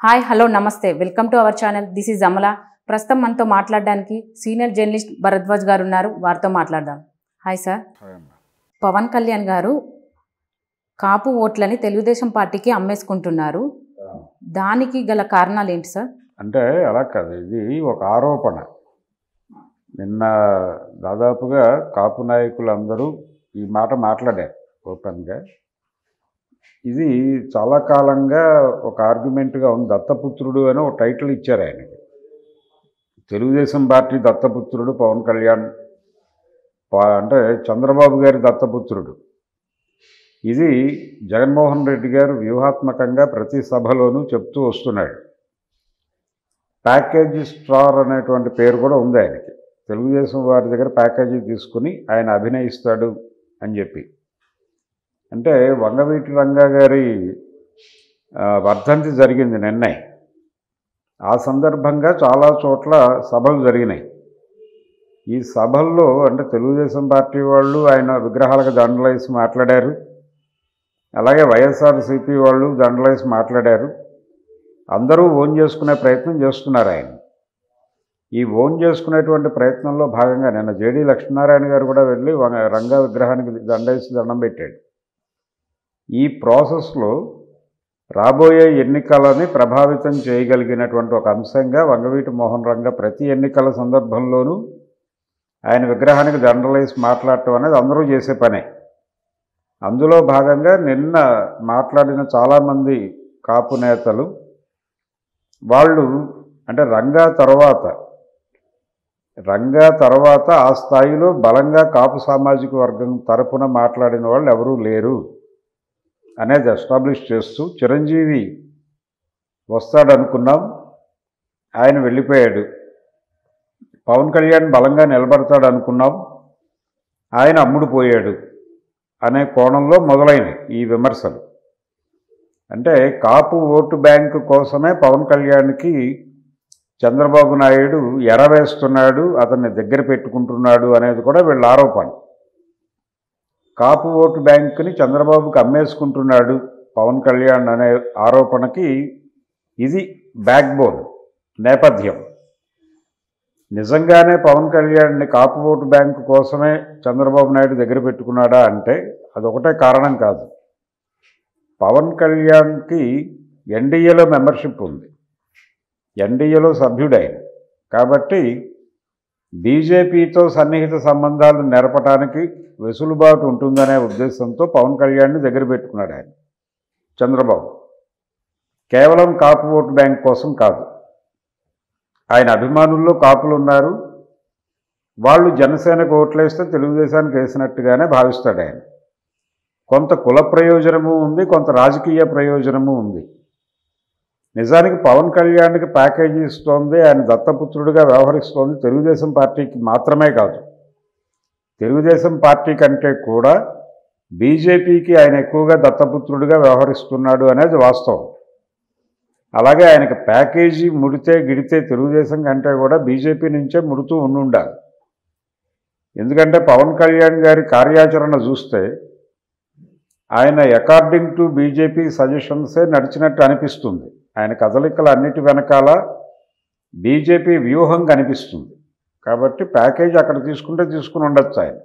Hi hello నమస్తే welcome to our channel. This is Amala. ప్రస్తుతం మనతో మాట్లాడడానికి సీనియర్ జర్నలిస్ట్ భరద్వాజ్ గారు ఉన్నారు. వారితో మాట్లాడదాం. Hi sir. పవన్ కళ్యాణ్ గారు కాపు ఓట్లని తెలుగుదేశం పార్టీకి అమ్మేసుకుంటున్నారు. దానికి గల కారణాలు ఏంటి సార్? అంటే అలా కాదు, ఇది ఒక ఆరోపణ. నిన్న దాదాపుగా కాపు నాయకులందరూ ఈ మాట మాట్లాడారు ఓపెన్గా. ఇది చాలా కాలంగా ఒక ఆర్గ్యుమెంట్గా ఉంది. దత్తపుత్రుడు అని ఒక టైటిల్ ఇచ్చారు ఆయనకి. తెలుగుదేశం పార్టీ దత్తపుత్రుడు పవన్ కళ్యాణ్, అంటే చంద్రబాబు గారి దత్తపుత్రుడు. ఇది జగన్మోహన్ రెడ్డి గారు వ్యూహాత్మకంగా ప్రతి సభలోనూ చెప్తూ వస్తున్నాడు. ప్యాకేజీ స్టార్ అనేటువంటి పేరు కూడా ఉంది ఆయనకి. తెలుగుదేశం వారి దగ్గర ప్యాకేజీ తీసుకుని ఆయన అభినయిస్తాడు అని చెప్పి. అంటే వంగవీటి రంగా గారి వర్ధంతి జరిగింది నిన్నే. ఆ సందర్భంగా చాలా చోట్ల సభలు జరిగినాయి. ఈ సభల్లో అంటే తెలుగుదేశం పార్టీ వాళ్ళు ఆయన విగ్రహాలకు దండలేసి మాట్లాడారు. అలాగే వైఎస్ఆర్సీపీ వాళ్ళు దండలేసి మాట్లాడారు. అందరూ ఓన్ చేసుకునే ప్రయత్నం చేస్తున్నారు ఆయన. ఈ ఓన్ చేసుకునేటువంటి ప్రయత్నంలో భాగంగా నిన్న జేడీ లక్ష్మీనారాయణ గారు కూడా వెళ్ళి రంగా విగ్రహానికి దండేసి దండం పెట్టాడు. ఈ ప్రాసెస్లో రాబోయే ఎన్నికలని ప్రభావితం చేయగలిగినటువంటి ఒక అంశంగా వంగవీటి మోహన్ రంగా ప్రతి ఎన్నికల సందర్భంలోనూ ఆయన విగ్రహానికి దండలేసి మాట్లాడటం అనేది అందరూ చేసే పనే. అందులో భాగంగా నిన్న మాట్లాడిన చాలామంది కాపు నేతలు వాళ్ళు అంటే రంగా తర్వాత ఆ స్థాయిలో బలంగా కాపు సామాజిక వర్గం తరపున మాట్లాడిన వాళ్ళు ఎవరూ లేరు అనేది ఎస్టాబ్లిష్ చేస్తూ, చిరంజీవి వస్తాడనుకున్నాం, ఆయన వెళ్ళిపోయాడు. పవన్ కళ్యాణ్ బలంగా నిలబడతాడు అనుకున్నాం, ఆయన అమ్ముడుపోయాడు అనే కోణంలో మొదలైనవి ఈ విమర్శలు. అంటే కాపు ఓటు బ్యాంకు కోసమే పవన్ కళ్యాణ్కి చంద్రబాబు నాయుడు ఎరవేస్తున్నాడు, అతన్ని దగ్గర పెట్టుకుంటున్నాడు అనేది కూడా వీళ్ళ ఆరోపణ. కాపు ఓటు బ్యాంకుని చంద్రబాబుకి అమ్మేసుకుంటున్నాడు పవన్ కళ్యాణ్ అనే ఆరోపణకి ఇది బ్యాక్బోన్, నేపథ్యం. నిజంగానే పవన్ కళ్యాణ్ని కాపు ఓటు బ్యాంకు కోసమే చంద్రబాబు నాయుడు దగ్గర పెట్టుకున్నాడా అంటే అదొకటే కారణం కాదు. పవన్ కళ్యాణ్కి ఎన్డీఏలో మెంబర్షిప్ ఉంది, ఎన్డీఏలో సభ్యుడైన కాబట్టి బీజేపీతో సన్నిహిత సంబంధాలు నెరపడానికి వెసులుబాటు ఉంటుందనే ఉద్దేశంతో పవన్ కళ్యాణ్ని దగ్గర పెట్టుకున్నాడు ఆయన చంద్రబాబు. కేవలం కాపు ఓటు బ్యాంక్ కోసం కాదు. ఆయన అభిమానుల్లో కాపులు ఉన్నారు, వాళ్ళు జనసేనకు ఓట్లేస్తే తెలుగుదేశానికి వేసినట్టుగానే భావిస్తాడు ఆయన. కొంత కుల ప్రయోజనము ఉంది, కొంత రాజకీయ ప్రయోజనము ఉంది. నిజానికి పవన్ కళ్యాణ్కి ప్యాకేజీ ఇస్తోంది, ఆయన దత్తపుత్రుడిగా వ్యవహరిస్తోంది తెలుగుదేశం పార్టీకి మాత్రమే కాదు, తెలుగుదేశం పార్టీ కంటే కూడా బీజేపీకి ఆయన ఎక్కువగా దత్తపుత్రుడిగా వ్యవహరిస్తున్నాడు అనేది వాస్తవం. అలాగే ఆయనకి ప్యాకేజీ ముడితే గిడితే తెలుగుదేశం కంటే కూడా బీజేపీ నుంచే ముడుతూ ఉండాలి. ఎందుకంటే పవన్ కళ్యాణ్ గారి కార్యాచరణ చూస్తే ఆయన అకార్డింగ్ టు బీజేపీ సజెషన్సే నడిచినట్టు అనిపిస్తుంది. ఆయన కదలికల అన్నిటి వెనకాల బీజేపీ వ్యూహం కనిపిస్తుంది. కాబట్టి ప్యాకేజ్ అక్కడ తీసుకుని ఉండొచ్చు, ఆయన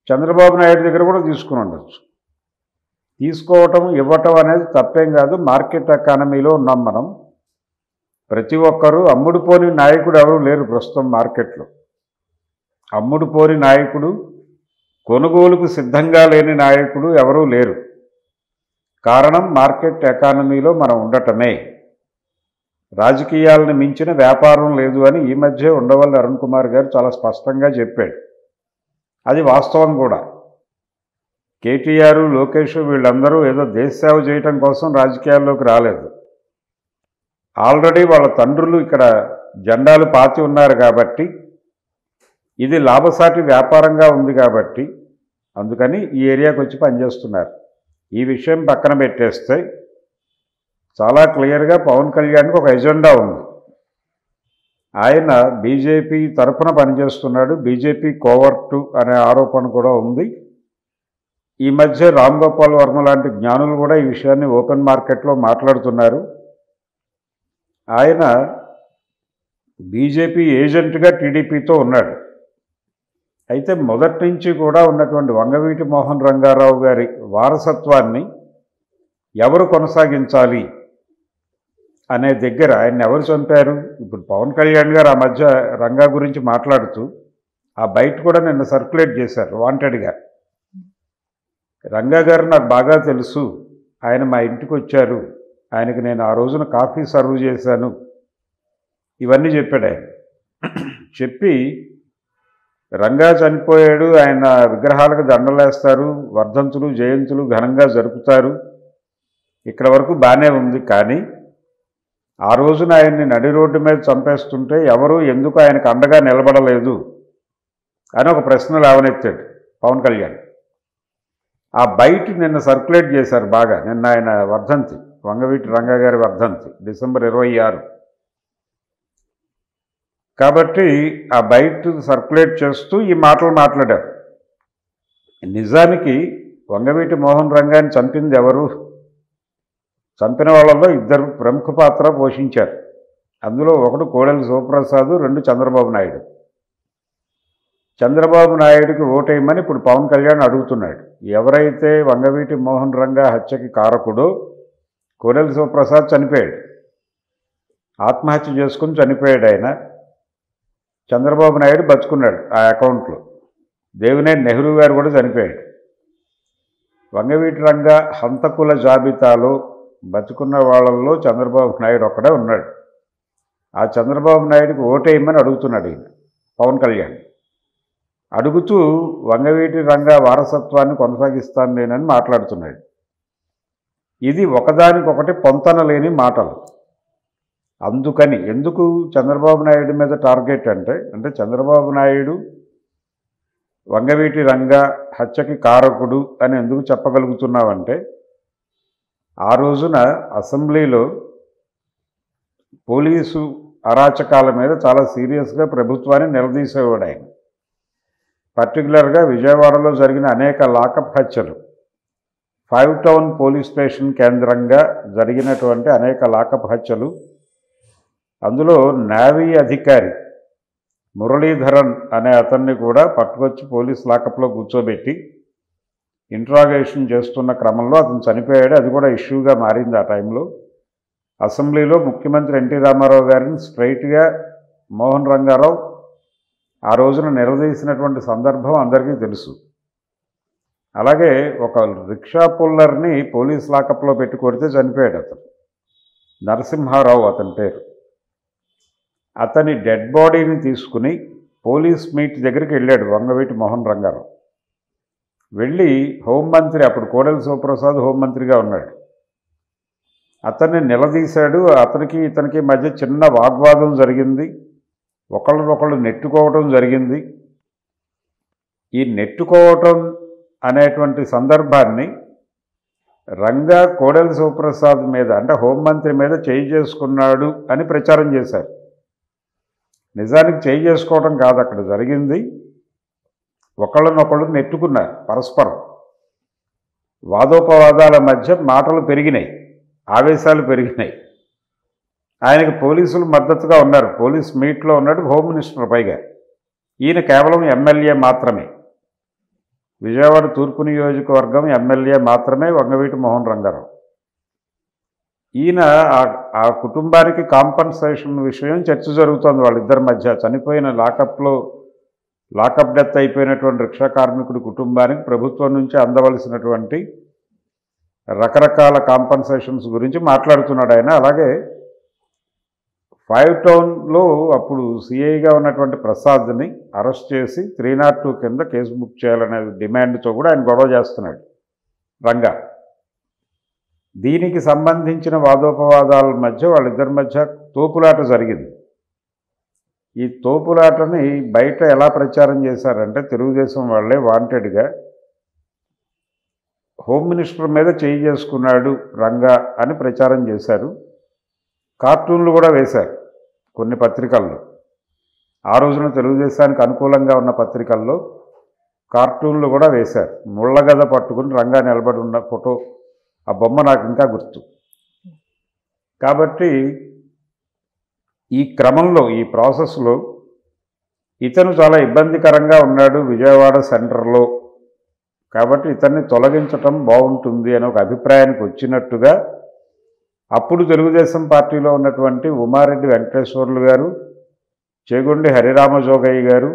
చంద్రబాబు నాయుడు దగ్గర కూడా తీసుకుని ఉండొచ్చు. తీసుకోవటం ఇవ్వటం అనేది తప్పేం కాదు. మార్కెట్ ఎకానమీలో ఉన్నాం మనం. ప్రతి ఒక్కరూ అమ్ముడుపోని నాయకుడు ఎవరు లేరు ప్రస్తుతం మార్కెట్లో. అమ్ముడుపోని నాయకుడు, కొనుగోలుకు సిద్ధంగా లేని నాయకుడు ఎవరూ లేరు. కారణం మార్కెట్ ఎకానమీలో మనం ఉండటమే. రాజకీయాలను మించిన వ్యాపారం లేదు అని ఈ మధ్య ఉండవల్లి అరుణ్ కుమార్ గారు చాలా స్పష్టంగా చెప్పాడు. అది వాస్తవం కూడా. కేటీఆర్, లోకేష్ వీళ్ళందరూ ఏదో దేశ సేవ చేయటం కోసం రాజకీయాల్లోకి రాలేదు. ఆల్రెడీ వాళ్ళ తండ్రులు ఇక్కడ జెండాలు పాతి ఉన్నారు కాబట్టి, ఇది లాభసాటి వ్యాపారంగా ఉంది కాబట్టి అందుకని ఈ ఏరియాకి వచ్చి పనిచేస్తున్నారు. ఈ విషయం పక్కన పెట్టేస్తే చాలా క్లియర్గా పవన్ కళ్యాణ్కి ఒక ఎజెండా ఉంది. ఆయన బీజేపీ తరఫున పనిచేస్తున్నాడు, బీజేపీ కోవర్టు అనే ఆరోపణ కూడా ఉంది. ఈ మధ్య రామ్ గోపాల్ వర్మ లాంటి జ్ఞానులు కూడా ఈ విషయాన్ని ఓపెన్ మార్కెట్లో మాట్లాడుతున్నారు. ఆయన బీజేపీ ఏజెంట్గా టీడీపీతో ఉన్నాడు. అయితే మొదటి నుంచి కూడా ఉన్నటువంటి వంగవీటి మోహన్ రంగారావు గారి వారసత్వాన్ని ఎవరు కొనసాగించాలి అనే దగ్గర ఆయన ఎవరు చంపారు? ఇప్పుడు పవన్ కళ్యాణ్ గారు ఆ మధ్య రంగా గురించి మాట్లాడుతూ ఆ బయట కూడా నిన్న సర్క్యులేట్ చేశారు వాంటెడ్గా. రంగా గారు నాకు బాగా తెలుసు, ఆయన మా ఇంటికి వచ్చారు, ఆయనకి నేను ఆ రోజున కాఫీ సర్వ్ చేశాను, ఇవన్నీ చెప్పాడు ఆయన. చెప్పి రంగా చనిపోయాడు, ఆయన విగ్రహాలకు దండలేస్తారు, వర్ధంతులు జయంతులు ఘనంగా జరుపుతారు, ఇక్కడ వరకు బాగానే ఉంది. కానీ ఆ రోజున ఆయన్ని నడి రోడ్డు మీద చంపేస్తుంటే ఎవరు ఎందుకు ఆయనకు అండగా నిలబడలేదు అని ఒక ప్రశ్న లేవనెత్తాడు పవన్ కళ్యాణ్. ఆ బయట నిన్న సర్క్యులేట్ చేశారు బాగా. నిన్న ఆయన వర్ధంతి, వంగవీటి రంగా గారి వర్ధంతి డిసెంబర్ 26. కాబట్టి ఆ బయట సర్క్యులేట్ చేస్తూ ఈ మాటలు మాట్లాడారు. నిజానికి వంగవీటి మోహన్ రంగాన్ని చంపింది ఎవరు? చంపిన వాళ్ళలో ఇద్దరు ప్రముఖ పాత్ర పోషించారు. అందులో ఒకడు కోడెల శివప్రసాద్, రెండు చంద్రబాబు నాయుడు. చంద్రబాబు నాయుడికి ఓటేయమని ఇప్పుడు పవన్ కళ్యాణ్ అడుగుతున్నాడు. ఎవరైతే వంగవీటి మోహన్ రంగా హత్యకి కారకుడో కోడెల శివప్రసాద్ చనిపోయాడు, ఆత్మహత్య చేసుకుని చనిపోయాడు ఆయన. చంద్రబాబు నాయుడు బతుకున్నాడు ఆ అకౌంట్లో. దేవినేని నెహ్రూ గారు కూడా చనిపోయాడు. వంగవీటి రంగా హంతకుల జాబితాలో బతుకున్న వాళ్ళల్లో చంద్రబాబు నాయుడు ఒక్కడే ఉన్నాడు. ఆ చంద్రబాబు నాయుడికి ఓటేయమని అడుగుతున్నాడు ఈయన పవన్ కళ్యాణ్. అడుగుతూ వంగవీటి రంగా వారసత్వాన్ని కొనసాగిస్తాను నేనని మాట్లాడుతున్నాడు. ఇది ఒకదానికొకటి పొంతన లేని మాటలు. అందుకని ఎందుకు చంద్రబాబు నాయుడు మీద టార్గెట్ అంటే చంద్రబాబు నాయుడు వంగవీటి రంగా హత్యకి కారకుడు అని ఎందుకు చెప్పగలుగుతున్నావంటే, ఆ రోజున అసెంబ్లీలో పోలీసు అరాచకాల మీద చాలా సీరియస్గా ప్రభుత్వాన్ని నిలదీసేవాడు ఆయన. పర్టికులర్గా విజయవాడలో జరిగిన అనేక లాకప్ హత్యలు, 5 టౌన్ పోలీస్ స్టేషన్ కేంద్రంగా జరిగినటువంటి అనేక లాకప్ హత్యలు, అందులో నేవీ అధికారి మురళీధరన్ అనే అతన్ని కూడా పట్టుకొచ్చి పోలీస్ లాకప్లో కూర్చోబెట్టి ఇంట్రాగేషన్ చేస్తున్న క్రమంలో అతను చనిపోయాడు. అది కూడా ఇష్యూగా మారింది ఆ టైంలో. అసెంబ్లీలో ముఖ్యమంత్రి ఎన్టీ రామారావు గారిని స్ట్రైట్గా మోహన్ రంగారావు ఆ రోజున నిలదీసినటువంటి సందర్భం అందరికీ తెలుసు. అలాగే ఒక రిక్షా పుల్లర్ని పోలీస్ లాకప్లో పెట్టి కొడితే చనిపోయాడు అతను. నరసింహారావు అతని పేరు. అతని డెడ్ బాడీని తీసుకుని పోలీస్ మీట్ దగ్గరికి వెళ్ళాడు వంగవీటి మోహన్ రంగారావు. వెళ్ళి హోంమంత్రి, అప్పుడు కోడెల శివప్రసాద్ హోంమంత్రిగా ఉన్నాడు, అతన్ని నిలదీశాడు. అతనికి ఇతనికి మధ్య చిన్న వాగ్వాదం జరిగింది, ఒకళ్ళనొకళ్ళు నెట్టుకోవటం జరిగింది. ఈ నెట్టుకోవటం అనేటువంటి సందర్భాన్ని రంగా కోడెల శివప్రసాద్ మీద అంటే హోంమంత్రి మీద చేయి చేసుకున్నాడు అని ప్రచారం చేశారు. నిజానికి చేయి చేసుకోవడం కాదు అక్కడ జరిగింది, ఒకళ్ళనొకళ్ళు నెట్టుకున్నారు పరస్పరం. వాదోపవాదాల మధ్య మాటలు పెరిగినాయి, ఆవేశాలు పెరిగినాయి. ఆయనకు పోలీసులు మద్దతుగా ఉన్నారు. పోలీస్ మీట్లో ఉన్నాడు హోమ్ మినిస్టర్ పైగా. ఈయన కేవలం ఎమ్మెల్యే మాత్రమే, విజయవాడ తూర్పు నియోజకవర్గం ఎమ్మెల్యే మాత్రమే వంగవీటి మోహన్ రంగారావు. ఈయన ఆ కుటుంబానికి కాంపన్సేషన్ విషయం చర్చ జరుగుతోంది వాళ్ళిద్దరి మధ్య. చనిపోయిన లాకప్ డెత్ అయిపోయినటువంటి రిక్షా కార్మికుడి కుటుంబానికి ప్రభుత్వం నుంచి అందవలసినటువంటి రకరకాల కాంపన్సేషన్స్ గురించి మాట్లాడుతున్నాడు ఆయన. అలాగే 5 టౌన్లో అప్పుడు సిఐగా ఉన్నటువంటి ప్రసాద్ని అరెస్ట్ చేసి 302 కింద కేసు బుక్ చేయాలనే డిమాండ్తో కూడా ఆయన గొడవ చేస్తున్నాడు రంగా. దీనికి సంబంధించిన వాదోపవాదాల మధ్య వాళ్ళిద్దరి మధ్య తోపులాట జరిగింది. ఈ తోపులాటని బయట ఎలా ప్రచారం చేశారంటే తెలుగుదేశం వాళ్ళే వాంటెడ్గా హోమ్ మినిస్టర్ మీద చేయి చేసుకున్నాడు రంగా అని ప్రచారం చేశారు. కార్టూన్లు కూడా వేశారు కొన్ని పత్రికల్లో. ఆ రోజున తెలుగుదేశానికి అనుకూలంగా ఉన్న పత్రికల్లో కార్టూన్లు కూడా వేశారు. ముళ్ళగద పట్టుకుని రంగా నిలబడి ఉన్న ఫోటో, ఆ బొమ్మ నాకు ఇంకా గుర్తు. కాబట్టి ఈ క్రమంలో ఈ ప్రాసెస్లో ఇతను చాలా ఇబ్బందికరంగా ఉన్నాడు విజయవాడ సెంటర్లో, కాబట్టి ఇతన్ని తొలగించటం బాగుంటుంది అనే ఒక అభిప్రాయానికి వచ్చినట్టుగా అప్పుడు తెలుగుదేశం పార్టీలో ఉన్నటువంటి ఉమారెడ్డి వెంకటేశ్వర్లు గారు, చేగొండి హరిరామజోగయ్య గారు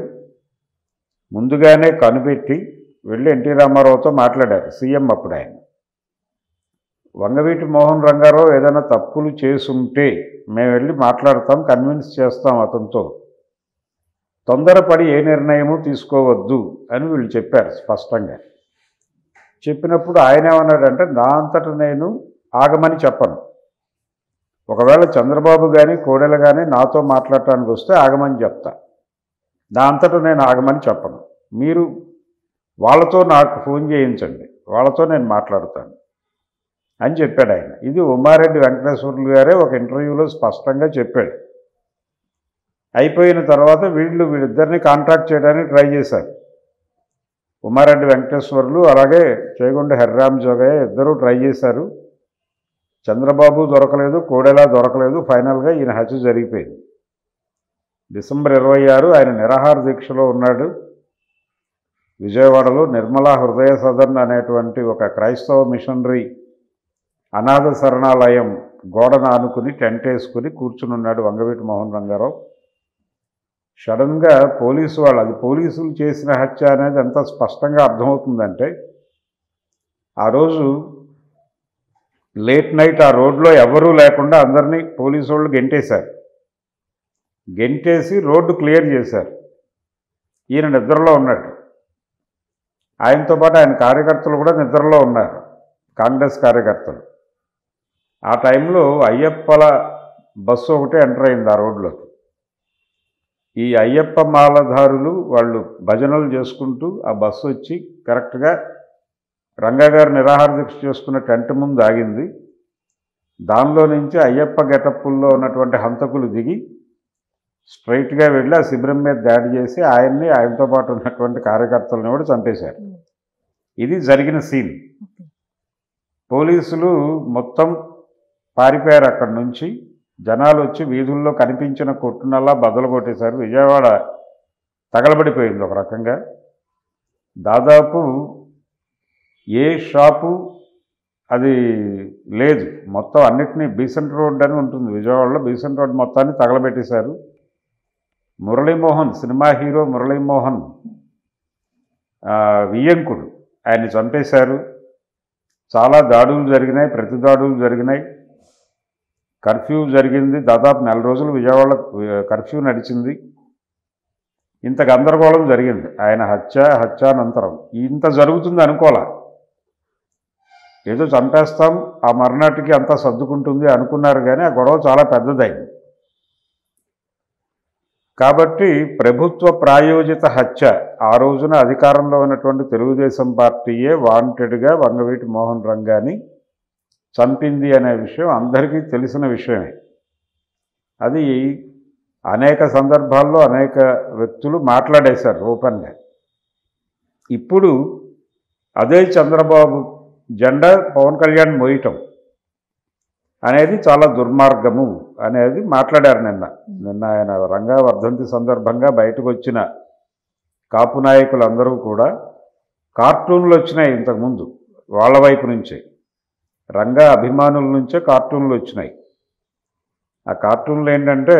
ముందుగానే కనిపెట్టి వెళ్ళి ఎన్టీ రామారావుతో మాట్లాడారు. సీఎం అప్పుడు ఆయన. వంగవీటి మోహన్ రంగారావు ఏదైనా తప్పులు చేసుంటే మేము వెళ్ళి మాట్లాడతాం, కన్విన్స్ చేస్తాం అతనితో, తొందరపడి ఏ నిర్ణయము తీసుకోవద్దు అని వీళ్ళు చెప్పారు స్పష్టంగా. చెప్పినప్పుడు ఆయన ఏమన్నాడంటే, నా అంతటా నేను ఆగమని చెప్పను, ఒకవేళ చంద్రబాబు కానీ కోడెల కానీ నాతో మాట్లాడటానికి వస్తే ఆగమని చెప్తా, నా అంతటా నేను ఆగమని చెప్పను, మీరు వాళ్ళతో నాకు ఫోన్ చేయించండి, వాళ్ళతో నేను మాట్లాడతాను అని చెప్పాడు ఆయన. ఇది ఉమారెడ్డి వెంకటేశ్వర్లు గారే ఒక ఇంటర్వ్యూలో స్పష్టంగా చెప్పాడు. అయిపోయిన తర్వాత వీళ్ళిద్దరిని కాంటాక్ట్ చేయడానికి ట్రై చేశారు. ఉమారెడ్డి వెంకటేశ్వర్లు అలాగే చేగొండి హరిరామజోగయ్య ఇద్దరూ ట్రై చేశారు. చంద్రబాబు దొరకలేదు, కోడెలా దొరకలేదు. ఫైనల్గా ఈయన హత్య జరిగిపోయింది. డిసెంబర్ 26 ఆయన నిరాహార దీక్షలో ఉన్నాడు. విజయవాడలో నిర్మలా హృదయ సదన్ అనేటువంటి ఒక క్రైస్తవ మిషనరీ అనాథ శరణాలయం గోడను ఆనుకుని టెంట్ వేసుకుని కూర్చుని ఉన్నాడు వంగవీటి మోహన్ రంగారావు. సడన్గా పోలీసు వాళ్ళు, అది పోలీసులు చేసిన హత్య అనేది ఎంత స్పష్టంగా అర్థమవుతుందంటే, ఆ రోజు లేట్ నైట్ ఆ రోడ్లో ఎవరూ లేకుండా అందరినీ పోలీసు వాళ్ళు గెంటేశారు. గెంటేసి రోడ్డు క్లియర్ చేశారు. ఈయన నిద్రలో ఉన్నాడు. ఆయనతో పాటు ఆయన కార్యకర్తలు కూడా నిద్రలో ఉన్నారు, కాంగ్రెస్ కార్యకర్తలు. ఆ టైంలో అయ్యప్పల బస్సు ఒకటే ఎంటర్ అయింది ఆ రోడ్లోకి. ఈ అయ్యప్ప మాలధారులు వాళ్ళు భజనలు చేసుకుంటూ ఆ బస్సు వచ్చి కరెక్ట్గా రంగా గారు నిరాహార దీక్ష చేసుకున్న టెంట్ ముందు ఆగింది. దానిలో నుంచి అయ్యప్ప గెటప్పుల్లో ఉన్నటువంటి హంతకులు దిగి స్ట్రైట్గా వెళ్ళి ఆ శిబిరం మీద దాడి చేసి ఆయనతో పాటు ఉన్నటువంటి కార్యకర్తలను కూడా చంపేశారు. ఇది జరిగిన సీన్. పోలీసులు మొత్తం పారిపోయారు అక్కడి నుంచి. జనాలు వచ్చి వీధుల్లో కనిపించిన కొట్టునల్లా బద్దలు కొట్టేశారు. విజయవాడ తగలబడిపోయింది ఒక రకంగా. దాదాపు ఏ షాపు అది లేదు, మొత్తం అన్నిటినీ బీసెంట్ రోడ్ అని ఉంటుంది విజయవాడలో, బీసెంట్ రోడ్ మొత్తాన్ని తగలబెట్టేశారు. మురళీమోహన్, సినిమా హీరో మురళీమోహన్ వియ్యంకుడు, ఆయన్ని చంపేశారు. చాలా దాడులు జరిగినాయి, ప్రతి దాడులు జరిగినాయి. కర్ఫ్యూ జరిగింది. దాదాపు 4 రోజులు విజయవాడ కర్ఫ్యూ నడిచింది. ఇంత గందరగోళం జరిగింది ఆయన హత్యానంతరం. ఇంత జరుగుతుంది అనుకోలే. ఏదో చంపేస్తాం, ఆ మర్నాటికి అంతా సర్దుకుంటుంది అనుకున్నారు, కానీ ఆ గొడవ చాలా పెద్దదైంది. కాబట్టి ప్రభుత్వ ప్రాయోజిత హత్య ఆ రోజున అధికారంలో ఉన్నటువంటి తెలుగుదేశం పార్టీయే వాంటెడ్గా వంగవీటి మోహన్ రంగాని చంపింది అనే విషయం అందరికీ తెలిసిన విషయమే. అది అనేక సందర్భాల్లో అనేక వ్యక్తులు మాట్లాడేశారు ఓపెన్గా. ఇప్పుడు అదే చంద్రబాబు జెండా పవన్ కళ్యాణ్ మోయటం అనేది చాలా దుర్మార్గము అనేది మాట్లాడారు నిన్న ఆయన రంగా వర్ధంతి సందర్భంగా బయటకు వచ్చిన కాపు నాయకులందరూ కూడా కార్టూన్లు వచ్చినాయి ఇంతకుముందు వాళ్ళ వైపు నుంచే, రంగా అభిమానుల నుంచే కార్టూన్లు వచ్చినాయి. ఆ కార్టూన్లు ఏంటంటే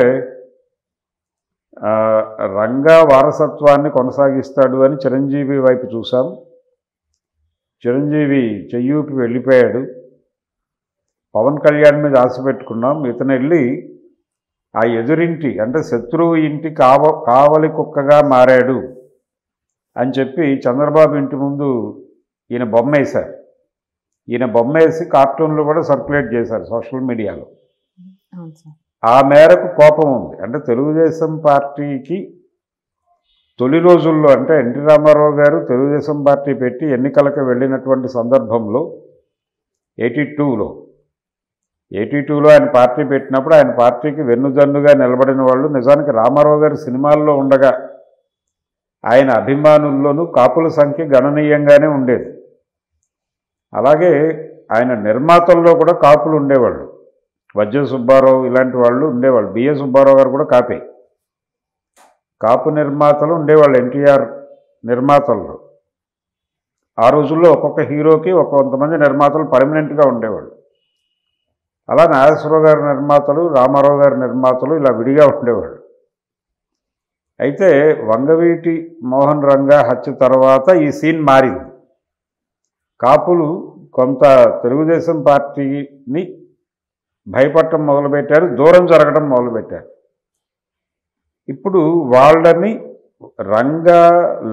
రంగా వారసత్వాన్ని కొనసాగిస్తాడు అని చిరంజీవి వైపు చూసాం. చిరంజీవి చెయ్యూపి వెళ్ళిపోయాడు. పవన్ కళ్యాణ్ మీద ఆశ పెట్టుకున్నాం. ఇతను వెళ్ళి ఆ ఎదురింటి అంటే శత్రువు ఇంటి కావలి కుక్కగా మారాడు అని చెప్పి చంద్రబాబు ఇంటి ముందు ఈయన బొమ్మ వేశారు. ఈయన బొమ్మ వేసి కార్టూన్లు కూడా సర్క్యులేట్ చేశారు సోషల్ మీడియాలో. ఆ మేరకు కోపం ఉంది. అంటే తెలుగుదేశం పార్టీకి తొలి రోజుల్లో, అంటే ఎన్టీ రామారావు గారు తెలుగుదేశం పార్టీ పెట్టి ఎన్నికలకు వెళ్ళినటువంటి సందర్భంలో 82లో ఆయన పార్టీ పెట్టినప్పుడు ఆయన పార్టీకి వెన్నుదన్నుగా నిలబడిన వాళ్ళు నిజానికి రామారావు గారి సినిమాల్లో ఉండగా ఆయన అభిమానుల్లోనూ కాపుల సంఖ్య గణనీయంగానే ఉండేది. అలాగే ఆయన నిర్మాతల్లో కూడా కాపులు ఉండేవాళ్ళు. వజ్ర సుబ్బారావు ఇలాంటి వాళ్ళు ఉండేవాళ్ళు. బిఏ సుబ్బారావు గారు కూడా కాపే. కాపు నిర్మాతలు ఉండేవాళ్ళు ఎన్టీఆర్ నిర్మాతల్లో. ఆ రోజుల్లో ఒక్కొక్క హీరోకి కొంతమంది నిర్మాతలు పర్మనెంట్గా ఉండేవాళ్ళు. అలా నాగేశ్వరరావు గారి నిర్మాతలు, రామారావు గారి నిర్మాతలు ఇలా విడిగా ఉండేవాళ్ళు. అయితే వంగవీటి మోహన్ రంగా హత్య తర్వాత ఈ సీన్ మారింది. కాపులు కొంత తెలుగుదేశం పార్టీని భయపడటం మొదలుపెట్టారు, దూరం జరగడం మొదలుపెట్టారు. ఇప్పుడు వాళ్ళని రంగా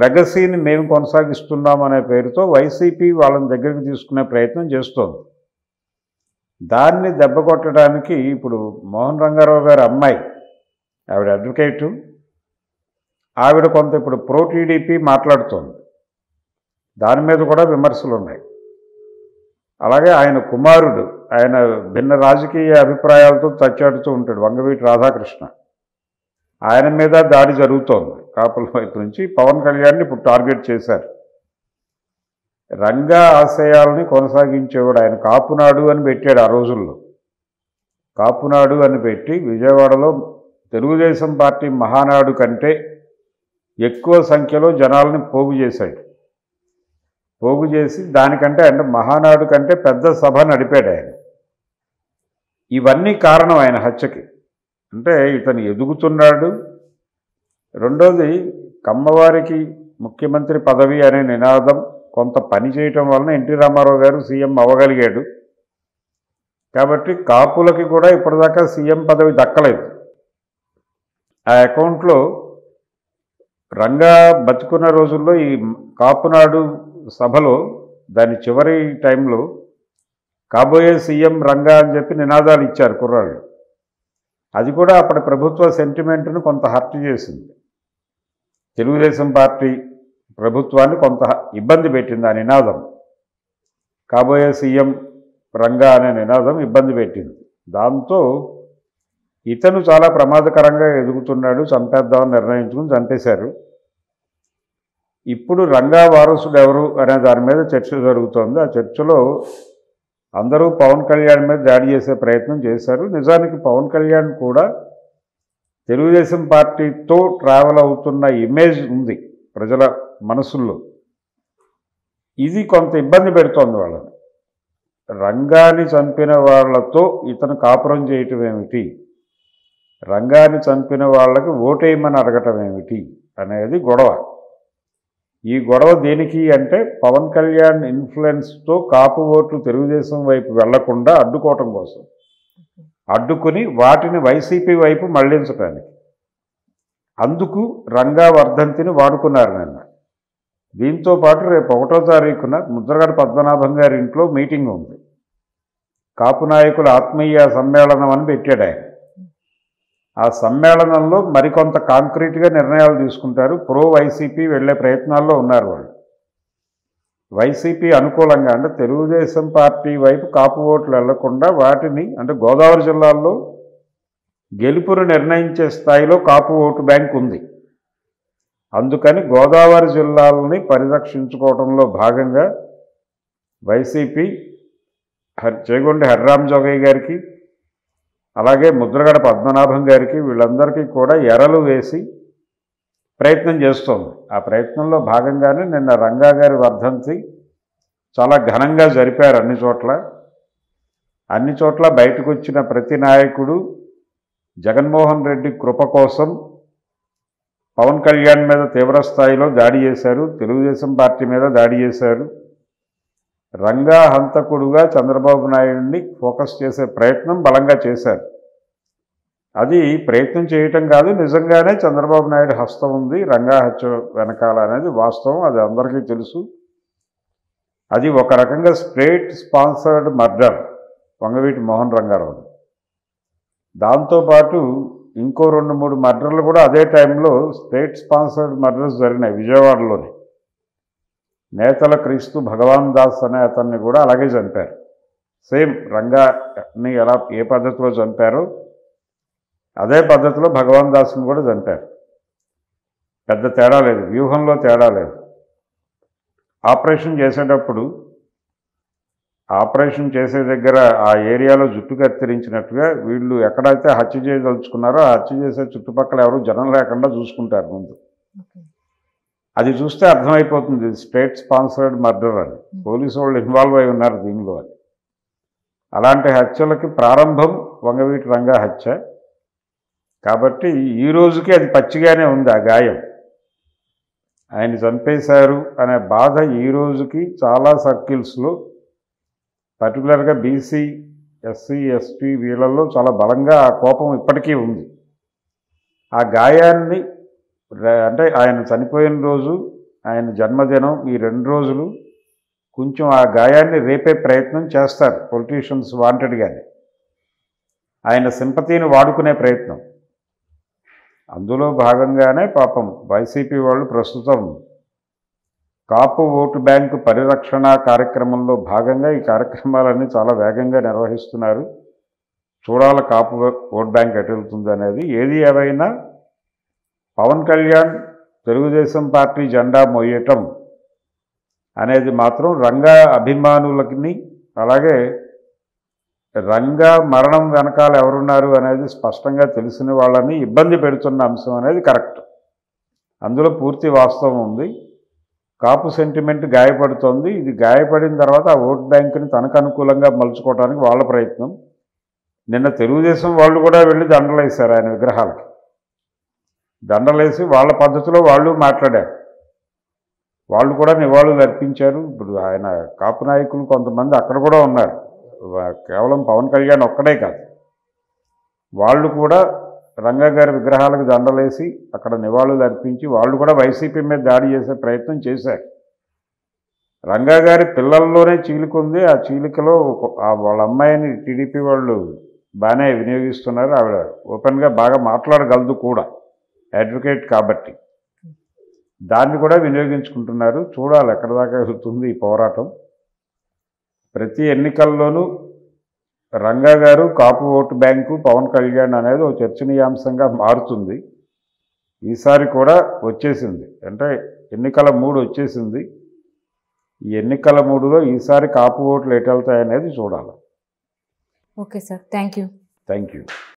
లెగసీని మేము కొనసాగిస్తున్నామనే పేరుతో వైసీపీ వాళ్ళని దగ్గరికి తీసుకునే ప్రయత్నం చేస్తోంది. దాన్ని దెబ్బ కొట్టడానికి ఇప్పుడు మోహన్ రంగారావు గారి అమ్మాయి, ఆవిడ అడ్వకేటు, ఆవిడ కొంత ఇప్పుడు ప్రో టీడీపీ మాట్లాడుతోంది. దాని మీద కూడా విమర్శలు ఉన్నాయి. అలాగే ఆయన కుమారుడు, ఆయన భిన్న రాజకీయ అభిప్రాయాలతో తచ్చాడుతూ ఉంటాడు, వంగవీటి రాధాకృష్ణ. ఆయన మీద దాడి జరుగుతోంది కాపుల వైపు నుంచి. పవన్ కళ్యాణ్ని ఇప్పుడు టార్గెట్ చేశారు. రంగా ఆశయాలని కొనసాగించేవాడు ఆయన. కాపునాడు అని పెట్టాడు ఆ రోజుల్లో. కాపునాడు అని పెట్టి విజయవాడలో తెలుగుదేశం పార్టీ మహానాడు కంటే ఎక్కువ సంఖ్యలో జనాలని పోగు చేశాడు. పోగు చేసి దానికంటే అంటే మహానాడు కంటే పెద్ద సభ నడిపాడు ఆయన. ఇవన్నీ కారణం ఆయన హత్యకి. అంటే ఇతను ఎదుగుతున్నాడు. రెండోది, కమ్మవారికి ముఖ్యమంత్రి పదవి అనే నినాదం కొంత పని చేయటం వలన ఎన్టీ రామారావు గారు సీఎం అవ్వగలిగాడు. కాబట్టి కాపులకి కూడా ఇప్పటిదాకా సీఎం పదవి దక్కలేదు. ఆ అకౌంట్లో రంగా బతుకున్న రోజుల్లో ఈ కాపునాడు సభలో దాని చివరి టైంలో కాబోయే సీఎం రంగా అని చెప్పి నినాదాలు ఇచ్చారు కుర్రాళ్ళు. అది కూడా అప్పటి ప్రభుత్వ సెంటిమెంట్ను కొంత హర్ట్ చేసింది. తెలుగుదేశం పార్టీ ప్రభుత్వాన్ని కొంత ఇబ్బంది పెట్టింది ఆ నినాదం. కాబోయే సీఎం రంగా అనే నినాదం ఇబ్బంది పెట్టింది. దాంతో ఇతను చాలా ప్రమాదకరంగా ఎదుగుతున్నాడు, చంపేద్దామని నిర్ణయించుకుని చంపేశారు. ఇప్పుడు రంగా వారసుడు ఎవరు అనే దాని మీద చర్చ జరుగుతోంది. ఆ చర్చలో అందరూ పవన్ కళ్యాణ్ మీద దాడి చేసే ప్రయత్నం చేశారు. నిజానికి పవన్ కళ్యాణ్ కూడా తెలుగుదేశం పార్టీతో ట్రావెల్ అవుతున్న ఇమేజ్ ఉంది ప్రజల మనసుల్లో. ఇది కొంత ఇబ్బంది పెడుతోంది వాళ్ళని. రంగాని చంపిన వాళ్లతో ఇతను కాపురం చేయటం ఏమిటి, రంగాని చంపిన వాళ్ళకి ఓటేయమని అడగటం ఏమిటి అనేది గొడవ. ఈ గొడవ దేనికి అంటే పవన్ కళ్యాణ్ ఇన్ఫ్లుయెన్స్తో కాపు ఓట్లు తెలుగుదేశం వైపు వెళ్లకుండా అడ్డుకోవటం కోసం, అడ్డుకుని వాటిని వైసీపీ వైపు మళ్లించడానికి. అందుకు రంగా వర్ధంతిని వాడుకున్నారు నిన్న. దీంతో పాటు రేపు 1వ తారీఖున ముద్రగడ పద్మనాభం గారి ఇంట్లో మీటింగ్ ఉంది. కాపు నాయకుల ఆత్మీయ సమ్మేళనం అని పెట్టాడు ఆయన. ఆ సమ్మేళనంలో మరికొంత కాంక్రీట్గా నిర్ణయాలు తీసుకుంటారు. ప్రో వైసీపీ వెళ్లే ప్రయత్నాల్లో ఉన్నారు వాళ్ళు. వైసీపీ అనుకూలంగా అంటే తెలుగుదేశం పార్టీ వైపు కాపు ఓట్లు వెళ్లకుండా వాటిని అంటే గోదావరి జిల్లాల్లో గెలుపును నిర్ణయించే స్థాయిలో కాపు ఓటు బ్యాంక్ ఉంది. అందుకని గోదావరి జిల్లాలని పరిరక్షించుకోవడంలో భాగంగా వైసీపీ చేగొండి హరిరామ్ జోగయ్య గారికి అలాగే ముద్రగడ పద్మనాభం గారికి వీళ్ళందరికీ కూడా ఎరలు వేసి ప్రయత్నం చేస్తోంది. ఆ ప్రయత్నంలో భాగంగానే నిన్న రంగా గారి వర్ధంతి చాలా ఘనంగా జరిపారు అన్ని చోట్ల బయటకు వచ్చిన ప్రతి నాయకుడు జగన్మోహన్ రెడ్డి కృప కోసం పవన్ కళ్యాణ్ మీద తీవ్ర స్థాయిలో దాడి చేశారు, తెలుగుదేశం పార్టీ మీద దాడి చేశారు. రంగా హంతకుడుగా చంద్రబాబు నాయుడిని ఫోకస్ చేసే ప్రయత్నం బలంగా చేశారు. అది ప్రయత్నం చేయటం కాదు, నిజంగానే చంద్రబాబు నాయుడు హస్తం ఉంది రంగా హత్య వెనకాల అనేది వాస్తవం. అది అందరికీ తెలుసు. అది ఒక రకంగా state sponsored murder Vangaveeti Mohan Rangarao. దాంతోపాటు ఇంకో 2-3 మర్డర్లు కూడా అదే టైంలో స్టేట్ స్పాన్సర్డ్ మర్డర్స్ జరిగినాయి విజయవాడలోని. నేతల క్రీస్తు భగవాన్ దాస్ అనే అతన్ని కూడా అలాగే చంపారు. సేమ్ రంగాని ఎలా ఏ పద్ధతిలో చంపారో అదే పద్ధతిలో భగవాన్ దాస్ని కూడా చంపారు. పెద్ద తేడా లేదు, వ్యూహంలో తేడా లేదు. ఆపరేషన్ చేసేటప్పుడు ఆపరేషన్ చేసే దగ్గర ఆ ఏరియాలో జుట్టు కత్తిరించినట్టుగా వీళ్ళు ఎక్కడైతే హత్య చేయదలుచుకున్నారో ఆ హత్య చేసే చుట్టుపక్కల ఎవరు జనం లేకుండా చూసుకుంటారు ముందు. అది చూస్తే అర్థమైపోతుంది స్టేట్ స్పాన్సర్డ్ మర్డర్ అని. పోలీసు వాళ్ళు ఇన్వాల్వ్ అయి ఉన్నారు దీనిలో అని. అలాంటి హత్యలకి ప్రారంభం వంగవీటి రంగా హత్య కాబట్టి ఈ రోజుకి అది పచ్చిగానే ఉంది. ఆ గాయం ఆయన చంపేశారు అనే బాధ ఈ రోజుకి చాలా సర్కిల్స్లో, పర్టికులర్గా బీసీ, ఎస్సీ, ఎస్టీ వీళ్ళల్లో చాలా బలంగా ఆ కోపం ఇప్పటికీ ఉంది. ఆ గాయాన్ని అంటే ఆయన చనిపోయిన రోజు, ఆయన జన్మదినం, ఈ 2 రోజులు కొంచెం ఆ గాయాన్ని రేపే ప్రయత్నం చేస్తారు పొలిటీషియన్స్ వాంటెడ్గానే. ఆయన సింపతిని వాడుకునే ప్రయత్నం. అందులో భాగంగానే పాపం వైసీపీ వాళ్ళు ప్రస్తుతం కాపు ఓటు బ్యాంకు పరిరక్షణ కార్యక్రమంలో భాగంగా ఈ కార్యక్రమాలన్నీ చాలా వేగంగా నిర్వహిస్తున్నారు. చూడాల కాపు ఓట్ బ్యాంక్ ఎటు వెళ్తుంది అనేది. ఏది ఏవైనా పవన్ కళ్యాణ్ తెలుగుదేశం పార్టీ జెండా మోయటం అనేది మాత్రం రంగా అభిమానులకి, అలాగే రంగా మరణం వెనకాల ఎవరున్నారు అనేది స్పష్టంగా తెలిసిన వాళ్ళని ఇబ్బంది పెడుతున్న అంశం అనేది కరెక్ట్. అందులో పూర్తి వాస్తవం ఉంది. కాపు సెంటిమెంట్ గాయపడుతోంది. ఇది గాయపడిన తర్వాత ఆ ఓట్ బ్యాంకుని తనకు అనుకూలంగా మలుచుకోవడానికి వాళ్ళ ప్రయత్నం. నిన్న తెలుగుదేశం వాళ్ళు కూడా వెళ్ళి దండలేశారు ఆయన విగ్రహాలకి. దండలేసి వాళ్ళ పద్ధతిలో వాళ్ళు మాట్లాడారు. వాళ్ళు కూడా నివాళులు అర్పించారు. ఇప్పుడు ఆయన కాపు నాయకులు కొంతమంది అక్కడ కూడా ఉన్నారు. కేవలం పవన్ కళ్యాణ్ ఒక్కడే కాదు, వాళ్ళు కూడా రంగా గారి విగ్రహాలకు దండలేసి అక్కడ నివాళులు అర్పించి వాళ్ళు కూడా వైసీపీ మీద దాడి చేసే ప్రయత్నం చేశారు. రంగా గారి పిల్లల్లోనే చీలిక ఉంది. ఆ చీలికలో వాళ్ళ అమ్మాయిని టీడీపీ వాళ్ళు బాగానే వినియోగిస్తున్నారు. ఆవిడ ఓపెన్గా బాగా మాట్లాడగలదు కూడా, అడ్వకేట్ కాబట్టి. దాన్ని కూడా వినియోగించుకుంటున్నారు. చూడాలి ఎక్కడి దాకా వెళ్తుంది ఈ పోరాటం. ప్రతి ఎన్నికల్లోనూ రంగా గారు, కాపు ఓటు బ్యాంకు, పవన్ కళ్యాణ్ అనేది ఒక చర్చనీయాంశంగా మారుతుంది. ఈసారి కూడా వచ్చేసింది, అంటే ఎన్నికల మూడు వచ్చేసింది. ఈ ఎన్నికల మూడులో ఈసారి కాపు ఓట్లు ఎటు వెళ్తాయనేది చూడాలి. Okay sir, thank you. Thank you.